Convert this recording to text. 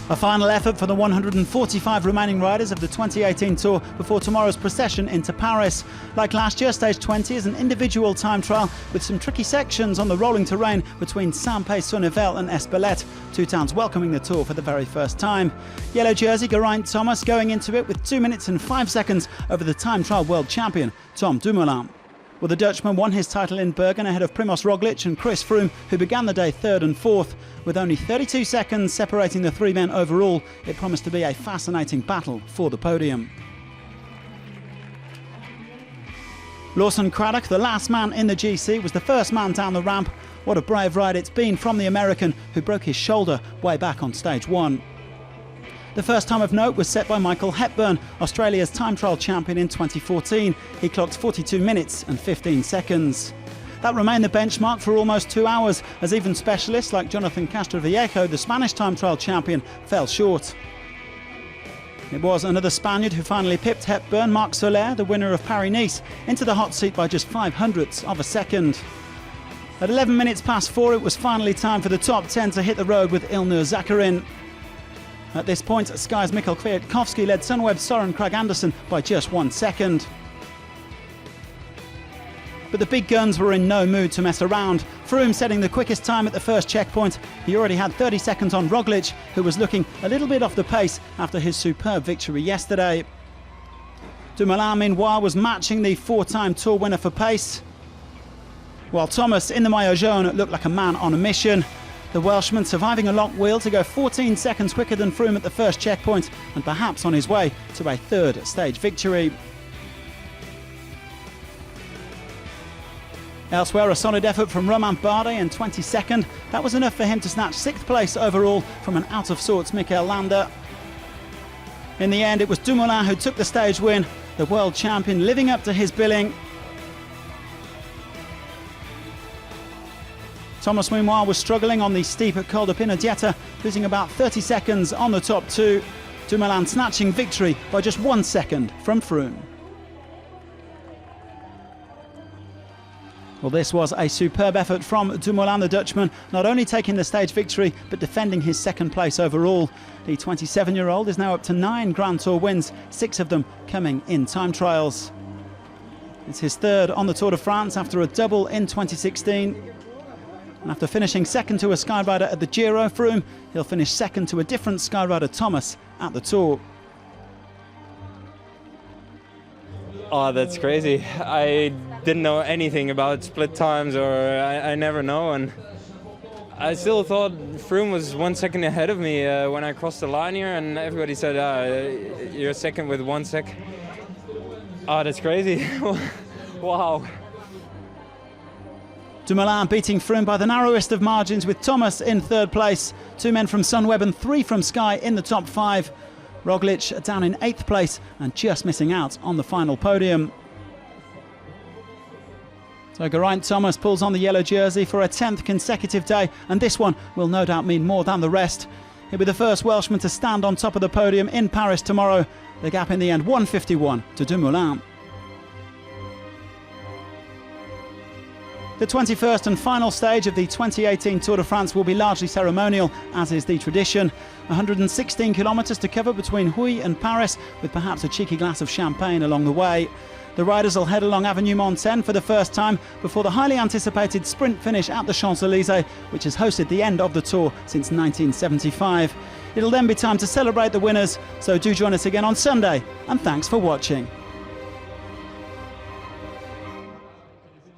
A final effort for the 145 remaining riders of the 2018 Tour before tomorrow's procession into Paris. Like last year, stage 20 is an individual time trial with some tricky sections on the rolling terrain between Saint-Pé-sur-Nivelle and Espelette, two towns welcoming the Tour for the very first time. Yellow jersey Geraint Thomas going into it with 2 minutes and 5 seconds over the time trial world champion Tom Dumoulin. Well, the Dutchman won his title in Bergen ahead of Primož Roglic and Chris Froome, who began the day third and fourth. With only 32 seconds separating the three men overall, it promised to be a fascinating battle for the podium. Lawson Craddock, the last man in the GC, was the first man down the ramp. What a brave ride it's been from the American, who broke his shoulder way back on stage one. The first time of note was set by Michael Hepburn, Australia's time trial champion in 2014. He clocked 42 minutes and 15 seconds. That remained the benchmark for almost 2 hours, as even specialists like Jonathan Castroviejo, the Spanish time trial champion, fell short. It was another Spaniard who finally pipped Hepburn, Marc Soler, the winner of Paris-Nice, into the hot seat by just 0.05 of a second. At 11 minutes past 4, it was finally time for the top 10 to hit the road with Ilnur Zakarin. At this point, Sky's Mikkel Kwiatkowski led Sunweb's Søren Kragh Andersen by just 1 second. But the big guns were in no mood to mess around. Froome setting the quickest time at the first checkpoint. He already had 30 seconds on Roglic, who was looking a little bit off the pace after his superb victory yesterday. Dumoulin, meanwhile, was matching the four-time Tour winner for pace, while Thomas, in the maillot jaune, looked like a man on a mission. The Welshman surviving a locked wheel to go 14 seconds quicker than Froome at the first checkpoint, and perhaps on his way to a third stage victory. Elsewhere, a solid effort from Romain Bardet in 22nd. That was enough for him to snatch 6th place overall from an out-of-sorts Mikel Landa. In the end, it was Dumoulin who took the stage win, the world champion living up to his billing. Thomas, meanwhile, was struggling on the steep Col de Pinadieta, losing about 30 seconds on the top two. Dumoulin snatching victory by just 1 second from Froome. Well, this was a superb effort from Dumoulin, the Dutchman, not only taking the stage victory, but defending his second place overall. The 27-year-old is now up to 9 Grand Tour wins, 6 of them coming in time trials. It's his third on the Tour de France after a double in 2016. And after finishing second to a Skyrider at the Giro, Froome, he'll finish second to a different Skyrider, Thomas, at the Tour. Oh, that's crazy. I didn't know anything about split times, or I never know. And I still thought Froome was 1 second ahead of me when I crossed the line here, and everybody said, you're second with 1 sec. Oh, that's crazy. Wow. Dumoulin beating Froome by the narrowest of margins, with Thomas in third place. 2 men from Sunweb and 3 from Sky in the top 5. Roglic down in 8th place and just missing out on the final podium. So Geraint Thomas pulls on the yellow jersey for a 10th consecutive day, and this one will no doubt mean more than the rest. He'll be the first Welshman to stand on top of the podium in Paris tomorrow. The gap in the end, 151 to Dumoulin. The 21st and final stage of the 2018 Tour de France will be largely ceremonial, as is the tradition. 116 kilometres to cover between Huy and Paris, with perhaps a cheeky glass of champagne along the way. The riders will head along Avenue Montaigne for the first time before the highly anticipated sprint finish at the Champs-Élysées, which has hosted the end of the Tour since 1975. It'll then be time to celebrate the winners, so do join us again on Sunday, and thanks for watching.